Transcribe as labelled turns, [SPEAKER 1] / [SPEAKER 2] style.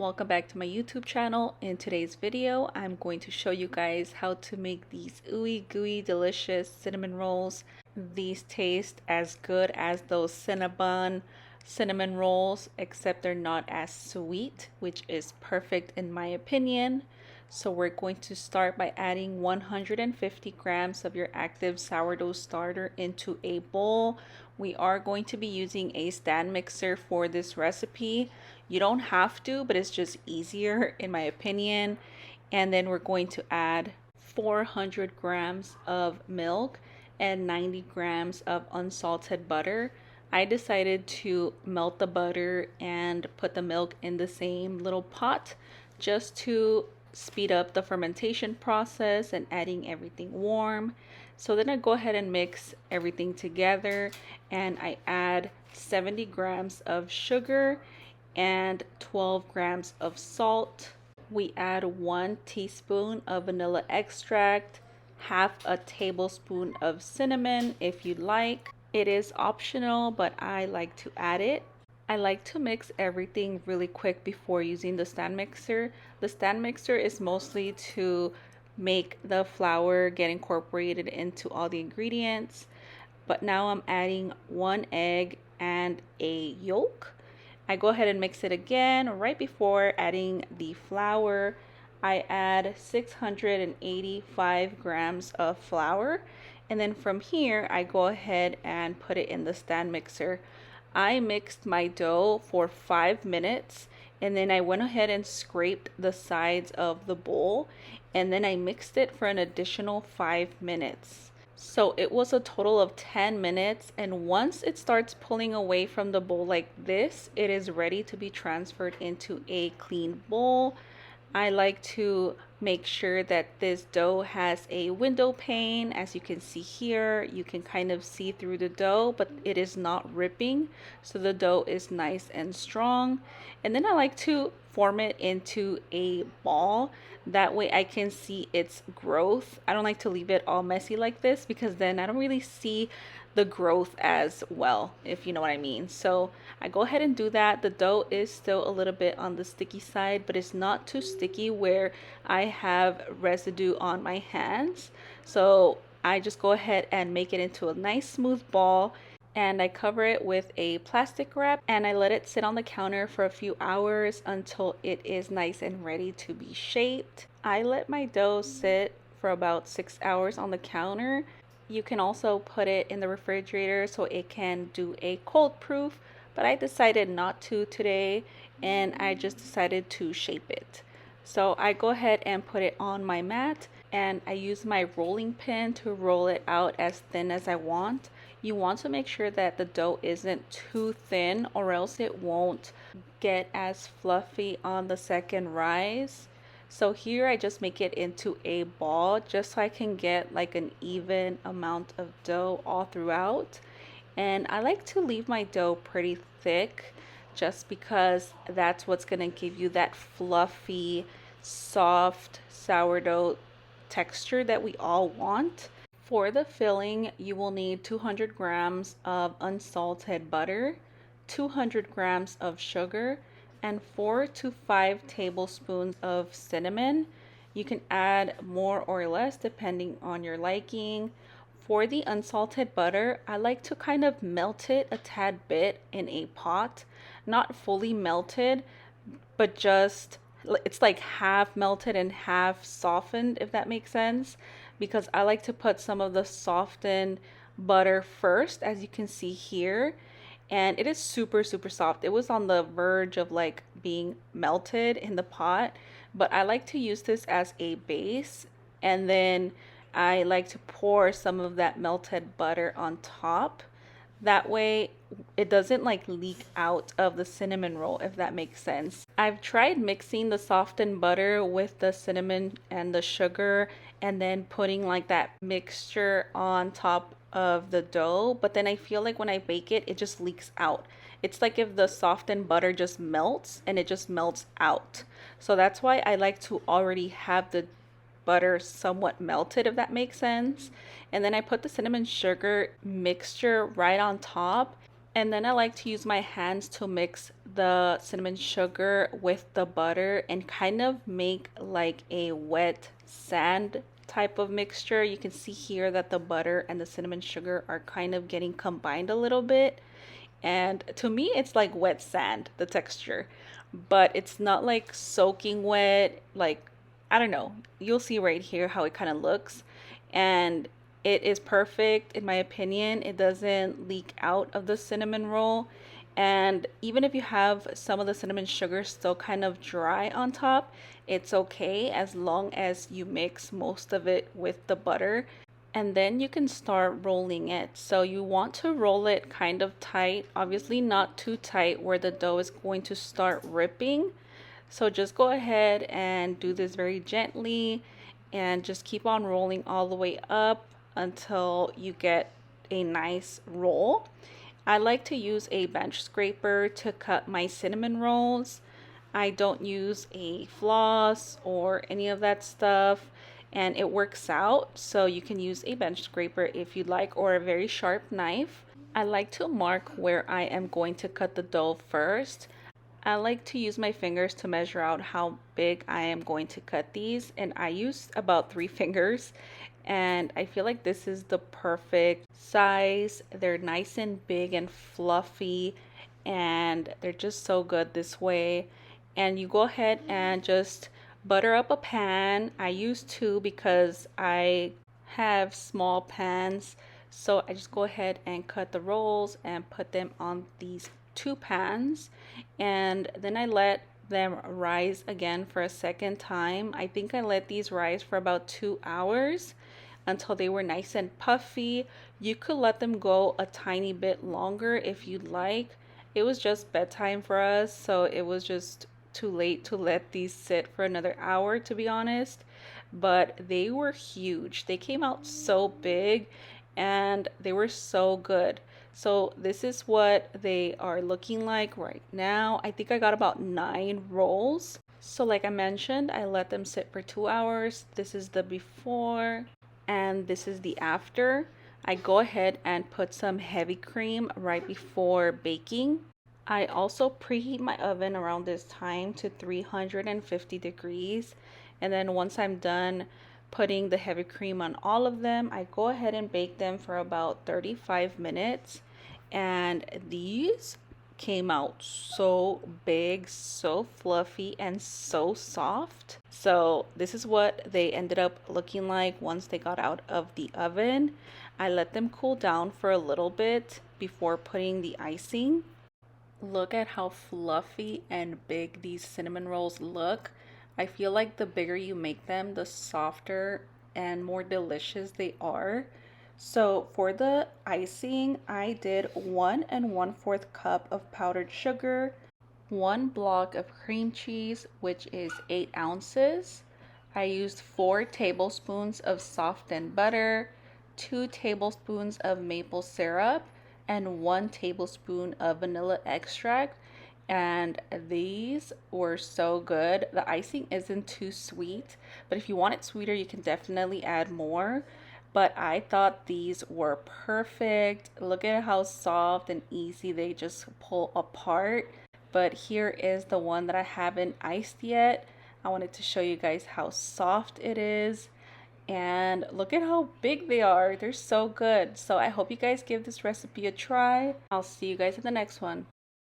[SPEAKER 1] welcome back to my YouTube channel. In today's video, I'm going to show you guys how to make these ooey gooey delicious cinnamon rolls. These taste as good as those cinnamon rolls, except they're not as sweet, which is perfect in my opinion. So we're going to start by adding 150 grams of your active sourdough starter into a bowl. We are going to be using a stand mixer for this recipe. You don't have to, but it's just easier in my opinion. And then we're going to add 400 grams of milk and 90 grams of unsalted butter. I decided to melt the butter and put the milk in the same little pot just to speed up the fermentation process and adding everything warm. So then I go ahead and mix everything together, and I add 70 grams of sugar and 12 grams of salt. We add 1 teaspoon of vanilla extract, half a tablespoon of cinnamon if you'd like. It is optional, but I like to add it. I like to mix everything really quick before using the stand mixer. The stand mixer is mostly to make the flour get incorporated into all the ingredients. But now I'm adding 1 egg and a yolk. I go ahead and mix it again. Right before adding the flour, I add 685 grams of flour. And then from here, I go ahead and put it in the stand mixer. I mixed my dough for 5 minutes, and then I went ahead and scraped the sides of the bowl, and then I mixed it for an additional 5 minutes. So it was a total of 10 minutes, and once it starts pulling away from the bowl like this, it is ready to be transferred into a clean bowl. I like to make sure that this dough has a window pane. As you can see here, you can kind of see through the dough, but it is not ripping, so the dough is nice and strong. And then I like to form it into a ball. That way I can see its growth. I don't like to leave it all messy like this, because then I don't really see the growth as well, if you know what I mean. So I go ahead and do that. The dough is still a little bit on the sticky side, but it's not too sticky where I have residue on my hands. So I just go ahead and make it into a nice smooth ball, and I cover it with a plastic wrap, and I let it sit on the counter for a few hours until it is nice and ready to be shaped. I let my dough sit for about 6 hours on the counter. You can also put it in the refrigerator so it can do a cold proof, but I decided not to today, and I just decided to shape it. So I go ahead and put it on my mat, and I use my rolling pin to roll it out as thin as I want. You want to make sure that the dough isn't too thin, or else it won't get as fluffy on the second rise. So here I just make it into a ball just so I can get like an even amount of dough all throughout. And I like to leave my dough pretty thick just because that's what's going to give you that fluffy, soft sourdough texture that we all want. For the filling, you will need 200 grams of unsalted butter, 200 grams of sugar, and 4 to 5 tablespoons of cinnamon. You can add more or less depending on your liking. For the unsalted butter, I like to kind of melt it a tad bit in a pot. Not fully melted, but just it's like half melted and half softened, if that makes sense, because I like to put some of the softened butter first, as you can see here. And it is super soft. It was on the verge of like being melted in the pot, but I like to use this as a base, and then I like to pour some of that melted butter on top. That way it doesn't like leak out of the cinnamon roll, if that makes sense. I've tried mixing the softened butter with the cinnamon and the sugar, and then putting like that mixture on top of the dough, but then I feel like when I bake it, it just leaks out. It's like if the softened butter just melts, and it just melts out. So that's why I like to already have the butter somewhat melted, if that makes sense. And then I put the cinnamon sugar mixture right on top, And then I like to use my hands to mix the cinnamon sugar with the butter and kind of make like a wet sand type of mixture. You can see here that the butter and the cinnamon sugar are kind of getting combined a little bit. And to me, it's like wet sand, the texture, but it's not like soaking wet. Like, I don't know. You'll see right here how it kind of looks. And it is perfect in my opinion. It doesn't leak out of the cinnamon roll. And even if you have some of the cinnamon sugar still kind of dry on top, it's okay as long as you mix most of it with the butter. And then you can start rolling it. So you want to roll it kind of tight, obviously not too tight where the dough is going to start ripping. So just go ahead and do this very gently and just keep on rolling all the way up until you get a nice roll. I like to use a bench scraper to cut my cinnamon rolls. I don't use a floss or any of that stuff, and it works out. So you can use a bench scraper if you'd like, or a very sharp knife. I like to mark where I am going to cut the dough first. I like to use my fingers to measure out how big I am going to cut these, and I use about 3 fingers, and I feel like this is the perfect size. They're nice and big and fluffy, and they're just so good this way. And you go ahead and just butter up a pan. I use two because I have small pans, so I just go ahead and cut the rolls and put them on these 2 pans, and then I let them rise again for a second time. I think I let these rise for about 2 hours until they were nice and puffy. You could let them go a tiny bit longer if you'd like. It was just bedtime for us, so it was just too late to let these sit for another hour, to be honest. But they were huge. They came out so big and they were so good. So this is what they are looking like right now. I think I got about 9 rolls. So like I mentioned, I let them sit for 2 hours. This is the before and this is the after. I go ahead and put some heavy cream right before baking. I also preheat my oven around this time to 350 degrees. And then once I'm done putting the heavy cream on all of them, I go ahead and bake them for about 35 minutes. And these came out so big, so fluffy, and so soft. So this is what they ended up looking like once they got out of the oven. I let them cool down for a little bit before putting the icing. Look at how fluffy and big these cinnamon rolls look. I feel like the bigger you make them, the softer and more delicious they are. So for the icing, I did 1 1/4 cup of powdered sugar, 1 block of cream cheese, which is 8 ounces. I used 4 tablespoons of softened butter, 2 tablespoons of maple syrup, and 1 tablespoon of vanilla extract. And these were so good. The icing isn't too sweet, but if you want it sweeter, you can definitely add more. But I thought these were perfect. Look at how soft and easy they just pull apart. But here is the one that I haven't iced yet. I wanted to show you guys how soft it is. And look at how big they are. They're so good. So I hope you guys give this recipe a try. I'll see you guys in the next one.